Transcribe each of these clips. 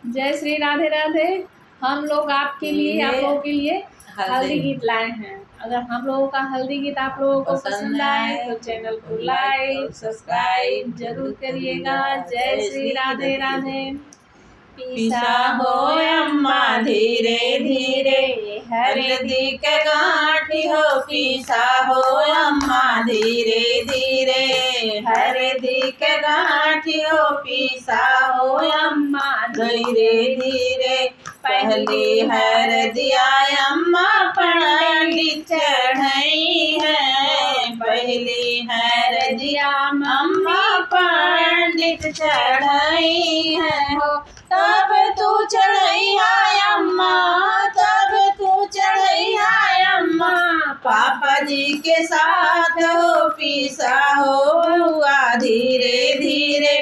जय श्री राधे राधे। हम लोग आपके लिए आप लोगों के लिए हल्दी गीत लाए हैं। अगर हम लोगों का हल्दी गीत आप लोगों को पसंद आए तो चैनल को लाइक सब्सक्राइब जरूर करिएगा। जय श्री राधे राधे। पिसा हो अम्मा धीरे धीरे हल्दी के गांठी हो, पिसा हो अम्मा धीरे धीरे हल्दी के गांठी हो, पिसा हो अम्मा धीरे धीरे। पहली हरदिया अम्मा पंडित चढ़ाई है, पहली हरदिया अम्मा पंडित चढ़ाई है हो। तब तू चढ़ैया अम्मा, तब तू चढ़ैया अम्मा, पापा जी के साथ हो, पिसा हो बुआ धीरे धीरे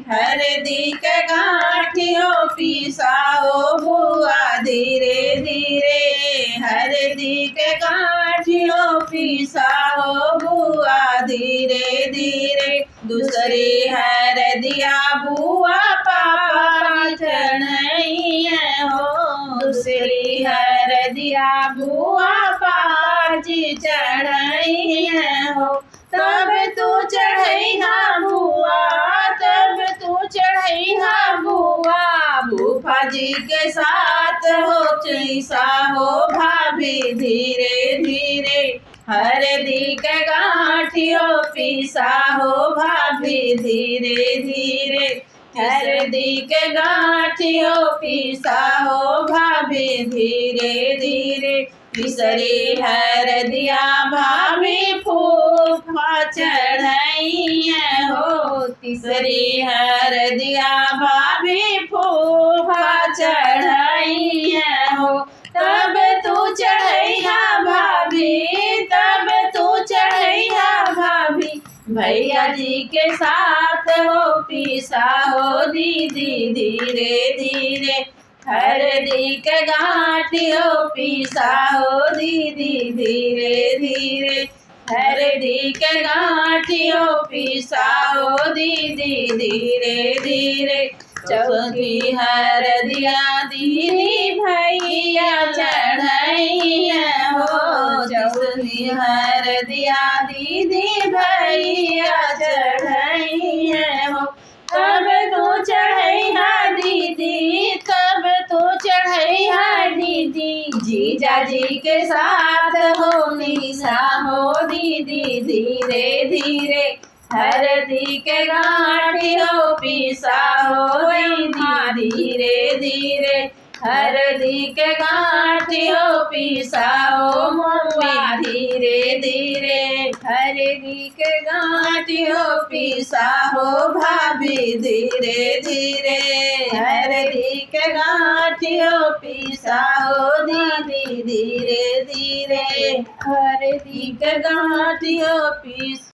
हल्दी के गांठी हो, पिसा हो बुआ धीरे धीरे हल्दी के गांठी हो, पिसा हो बुआ धीरे धीरे। दूसरी हरदिया बुआ पापा चढ़ाई है हो, दूसरी हरदिया बुआ पाजी चढ़ाई है हो। तब तू चढ़ैया बुआ, तब तू चढ़ैया बुआ, भूपा जी के साथ हो, चैसा हो भाभी धीरे धीरे हल्दी के गांठी हो, पिसा हो भाभी धीरे धीरे हल्दी के गांठी हो, पिसा हो भाभी धीरे धीरे। तीसरी हरदिया भाभी फूफा चढ़ाई है हो, तीसरी हरदिया भाभी फूफा चढ़ाई है हो। तब तू चढ़ैया भाभी, तब तू चढ़ैया भाभी, भैया जी के साथ हो, पिसा हो दीदी धीरे धीरे हल्दी के गांठी हो, पिसा हो दीदी धीरे धीरे हल्दी के गांठी हो, पिसा हो दीदी धीरे धीरे। चौथी हरदिया दीदी भैया चढ़ाई है हो, चौथी हरदिया दीदी भैया चढ़ाई है हो। तब तू चढ़ैया दीदी, तब तू चढ़ैया दीदी, जीजा जी के साथ हो, निशा हो दीदी धीरे धीरे हल्दी के गांठी हो, पिसा हो दीदी धीरे धीरे हल्दी के गांठी हो, पिसा हो मम्मी धीरे धीरे हल्दी के गांठी हो, पिसा हो भाभी धीरे धीरे हल्दी के गांठी हो, पिसा हो दीदी धीरे धीरे हल्दी के गांठी हो, पिसा